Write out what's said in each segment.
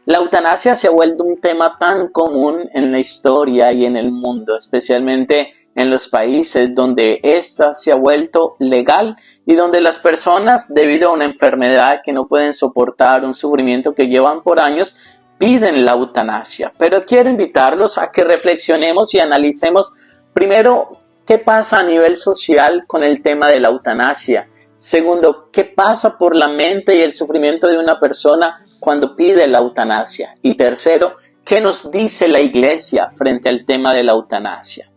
La eutanasia se ha vuelto un tema tan común en la historia y en el mundo, especialmente en los países donde esta se ha vuelto legal y donde las personas, debido a una enfermedad que no pueden soportar, un sufrimiento que llevan por años, piden la eutanasia. Pero quiero invitarlos a que reflexionemos y analicemos primero qué pasa a nivel social con el tema de la eutanasia. Segundo, qué pasa por la mente y el sufrimiento de una persona cuando pide la eutanasia. Y tercero, ¿qué nos dice la Iglesia frente al tema de la eutanasia?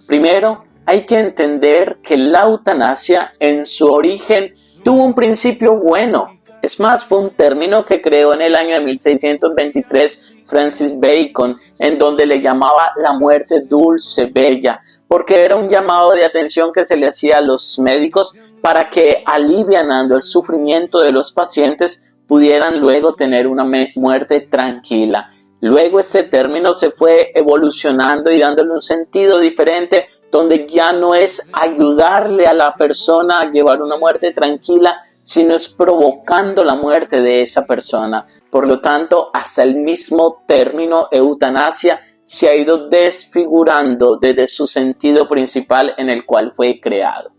Primero, hay que entender que la eutanasia en su origen tuvo un principio bueno. Es más, fue un término que creó en el año de 1623 Francis Bacon, en donde le llamaba la muerte dulce, bella, porque era un llamado de atención que se le hacía a los médicos para que, alivianando el sufrimiento de los pacientes, pudieran luego tener una muerte tranquila. Luego este término se fue evolucionando y dándole un sentido diferente, donde ya no es ayudarle a la persona a llevar una muerte tranquila, sino es provocando la muerte de esa persona. Por lo tanto, hasta el mismo término eutanasia se ha ido desfigurando desde su sentido principal en el cual fue creado.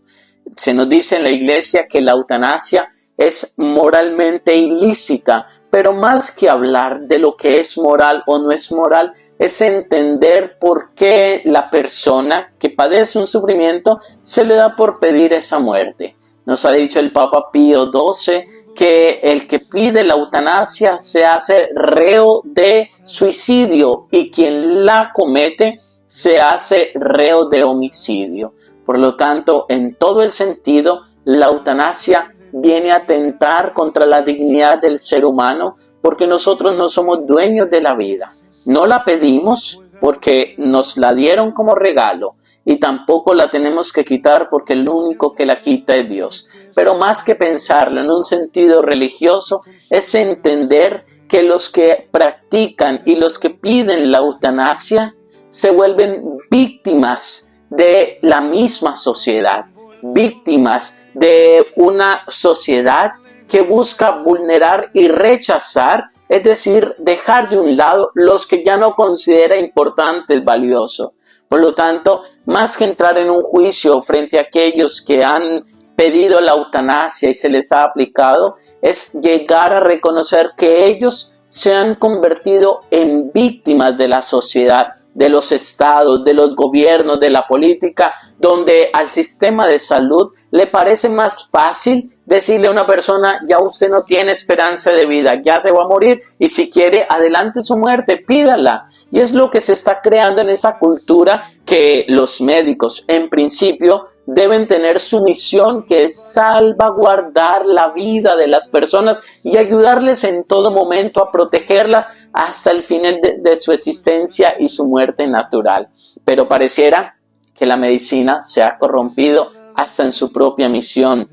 Se nos dice en la Iglesia que la eutanasia es moralmente ilícita, pero más que hablar de lo que es moral o no es moral, es entender por qué la persona que padece un sufrimiento se le da por pedir esa muerte. Nos ha dicho el Papa Pío XII que el que pide la eutanasia se hace reo de suicidio y quien la comete se hace reo de homicidio. Por lo tanto, en todo el sentido, la eutanasia viene a atentar contra la dignidad del ser humano, porque nosotros no somos dueños de la vida. No la pedimos porque nos la dieron como regalo y tampoco la tenemos que quitar porque el único que la quita es Dios. Pero más que pensarlo en un sentido religioso, es entender que los que practican y los que piden la eutanasia se vuelven víctimas de la misma sociedad, víctimas de una sociedad que busca vulnerar y rechazar, es decir, dejar de un lado los que ya no considera importantes, valiosos. Por lo tanto, más que entrar en un juicio frente a aquellos que han pedido la eutanasia y se les ha aplicado, es llegar a reconocer que ellos se han convertido en víctimas de la sociedad, de los estados, de los gobiernos, de la política, donde al sistema de salud le parece más fácil decirle a una persona: ya usted no tiene esperanza de vida, ya se va a morir, y si quiere, adelante su muerte, pídala. Y es lo que se está creando en esa cultura, que los médicos en principio deben tener su misión, que es salvaguardar la vida de las personas y ayudarles en todo momento a protegerlas hasta el final de su existencia y su muerte natural. Pero pareciera que la medicina se ha corrompido hasta en su propia misión.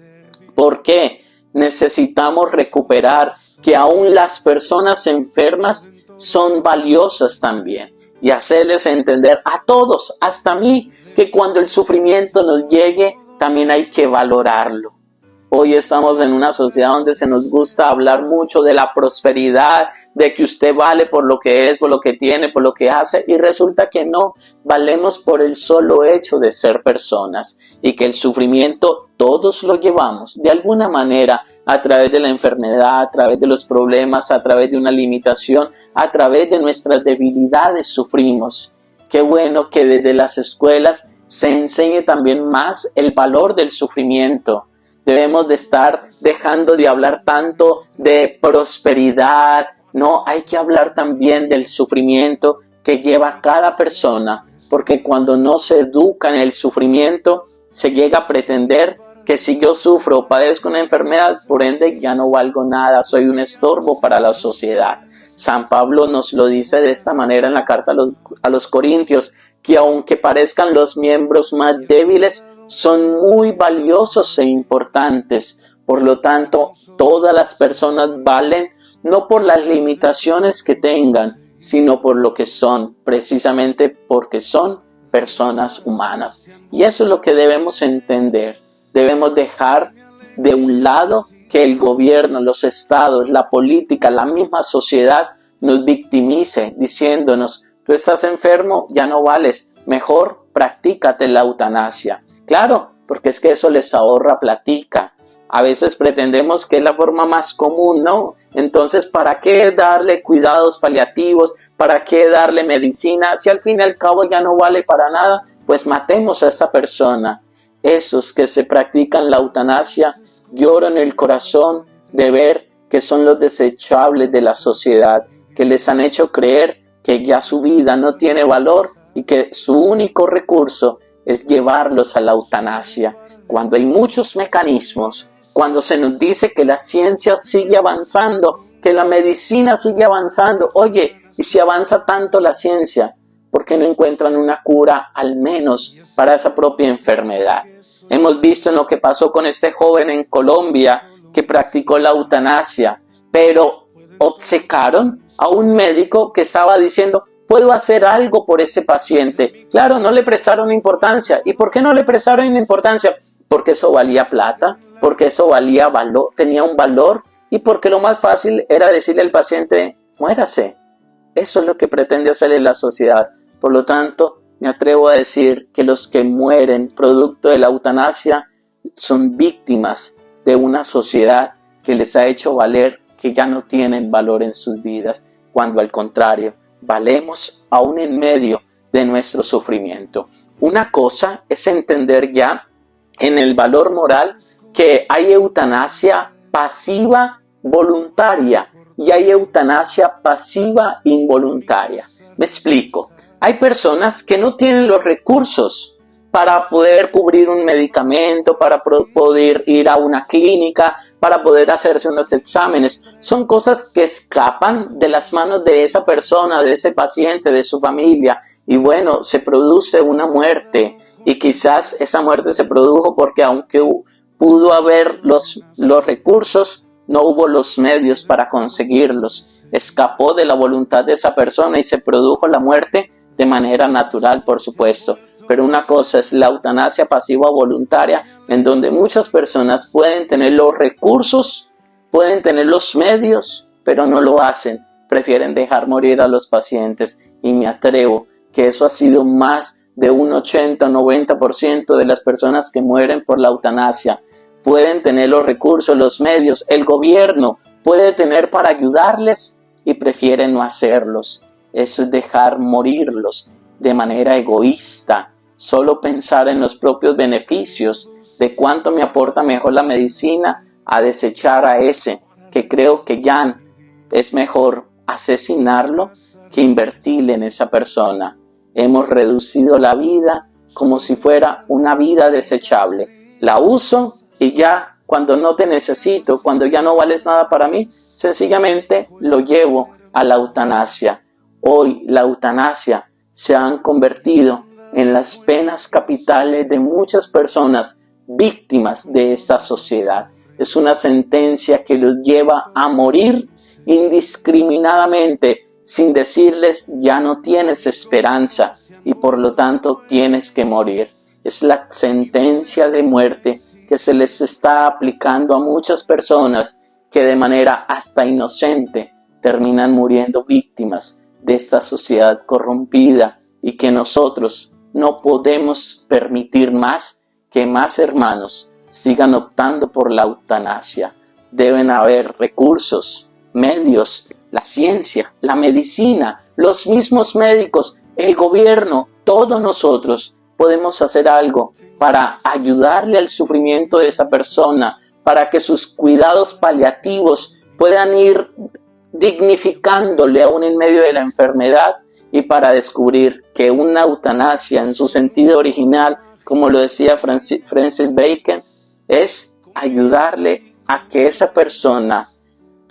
¿Por qué? Necesitamos recuperar que aún las personas enfermas son valiosas también, y hacerles entender a todos, hasta a mí, que cuando el sufrimiento nos llegue, también hay que valorarlo. Hoy estamos en una sociedad donde se nos gusta hablar mucho de la prosperidad, de que usted vale por lo que es, por lo que tiene, por lo que hace, y resulta que no, valemos por el solo hecho de ser personas, y que el sufrimiento todos lo llevamos de alguna manera, a través de la enfermedad, a través de los problemas, a través de una limitación, a través de nuestras debilidades sufrimos. Qué bueno que desde las escuelas se enseñe también más el valor del sufrimiento. Debemos de estar dejando de hablar tanto de prosperidad. No, hay que hablar también del sufrimiento que lleva cada persona, porque cuando no se educa en el sufrimiento, se llega a pretender que si yo sufro o padezco una enfermedad, por ende ya no valgo nada, soy un estorbo para la sociedad. San Pablo nos lo dice de esta manera en la carta a los Corintios, que aunque parezcan los miembros más débiles, son muy valiosos e importantes. Por lo tanto, todas las personas valen no por las limitaciones que tengan, sino por lo que son, precisamente porque son personas humanas. Y eso es lo que debemos entender. Debemos dejar de un lado que el gobierno, los estados, la política, la misma sociedad nos victimice diciéndonos: tú estás enfermo, ya no vales, mejor practícate la eutanasia. Claro, porque es que eso les ahorra platica. A veces pretendemos que es la forma más común, ¿no? Entonces, ¿para qué darle cuidados paliativos? ¿Para qué darle medicina? Si al fin y al cabo ya no vale para nada, pues matemos a esa persona. Esos que se practican la eutanasia lloran el corazón de ver que son los desechables de la sociedad, que les han hecho creer que ya su vida no tiene valor y que su único recurso es llevarlos a la eutanasia. Cuando hay muchos mecanismos, cuando se nos dice que la ciencia sigue avanzando, que la medicina sigue avanzando, oye, y si avanza tanto la ciencia, ¿por qué no encuentran una cura al menos para esa propia enfermedad? Hemos visto lo que pasó con este joven en Colombia que practicó la eutanasia, pero obcecaron a un médico que estaba diciendo: puedo hacer algo por ese paciente. Claro, no le prestaron importancia. ¿Y por qué no le prestaron importancia? Porque eso valía plata, porque eso valía valor, tenía un valor, y porque lo más fácil era decirle al paciente: muérase. Eso es lo que pretende hacerle la sociedad. Por lo tanto, me atrevo a decir que los que mueren producto de la eutanasia son víctimas de una sociedad que les ha hecho valer que ya no tienen valor en sus vidas, cuando al contrario, valemos aún en medio de nuestro sufrimiento. Una cosa es entender ya en el valor moral que hay eutanasia pasiva voluntaria y hay eutanasia pasiva involuntaria. Me explico. Hay personas que no tienen los recursos para poder cubrir un medicamento, para poder ir a una clínica, para poder hacerse unos exámenes. Son cosas que escapan de las manos de esa persona, de ese paciente, de su familia. Y bueno, se produce una muerte. Y quizás esa muerte se produjo porque aunque pudo haber los recursos, no hubo los medios para conseguirlos. Escapó de la voluntad de esa persona y se produjo la muerte de manera natural, por supuesto. Pero una cosa es la eutanasia pasiva voluntaria, en donde muchas personas pueden tener los recursos, pueden tener los medios, pero no lo hacen. Prefieren dejar morir a los pacientes. Y me atrevo que eso ha sido más de un 80-90% de las personas que mueren por la eutanasia. Pueden tener los recursos, los medios, el gobierno puede tener para ayudarles y prefieren no hacerlos. Eso es dejar morirlos de manera egoísta. Solo pensar en los propios beneficios de cuánto me aporta mejor la medicina, a desechar a ese que creo que ya es mejor asesinarlo que invertirle en esa persona. Hemos reducido la vida como si fuera una vida desechable. La uso y ya cuando no te necesito, cuando ya no vales nada para mí, sencillamente lo llevo a la eutanasia. Hoy la eutanasia se han convertido en las penas capitales de muchas personas víctimas de esta sociedad. Es una sentencia que los lleva a morir indiscriminadamente, sin decirles: ya no tienes esperanza y por lo tanto tienes que morir. Es la sentencia de muerte que se les está aplicando a muchas personas que de manera hasta inocente terminan muriendo víctimas de esta sociedad corrompida, y que nosotros no podemos permitir más que más hermanos sigan optando por la eutanasia. Deben haber recursos, medios, la ciencia, la medicina, los mismos médicos, el gobierno, todos nosotros podemos hacer algo para ayudarle al sufrimiento de esa persona, para que sus cuidados paliativos puedan ir dignificándole aún en medio de la enfermedad, y para descubrir que una eutanasia en su sentido original, como lo decía Francis Bacon, es ayudarle a que esa persona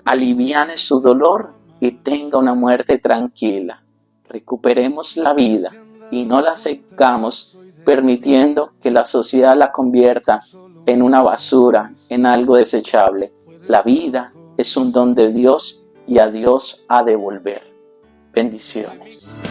aliviane su dolor y tenga una muerte tranquila. Recuperemos la vida y no la secamos permitiendo que la sociedad la convierta en una basura, en algo desechable. La vida es un don de Dios y a Dios ha de volver. Bendiciones.